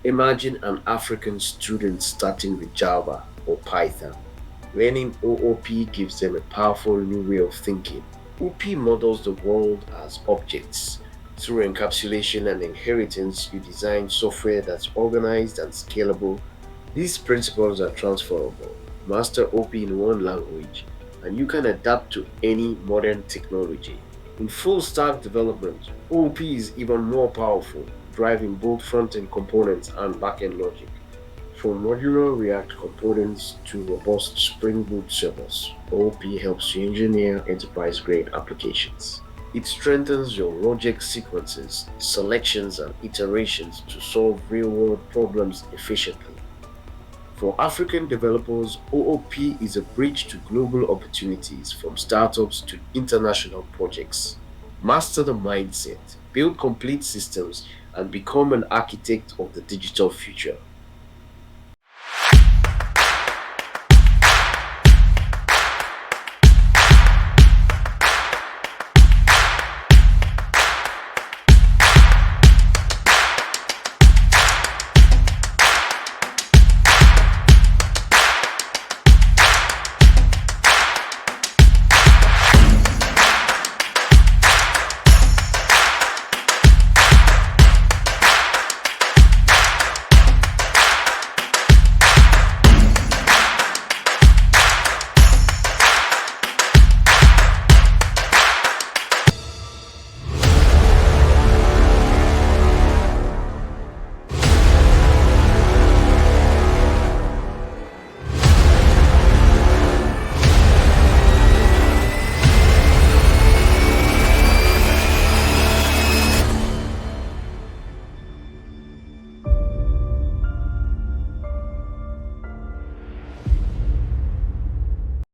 Imagine an African student starting with Java or Python. Learning OOP gives them a powerful new way of thinking. OP models the world as objects. Through encapsulation and inheritance, you design software that's organized and scalable. These principles are transferable. Master OP in one language, and you can adapt to any modern technology. In full stack development, OP is even more powerful, driving both front-end components and back-end logic. From modular React components to robust Spring Boot servers, OOP helps you engineer enterprise-grade applications. It strengthens your logic sequences, selections, and iterations to solve real-world problems efficiently. For African developers, OOP is a bridge to global opportunities from startups to international projects. Master the mindset, build complete systems, and become an architect of the digital future.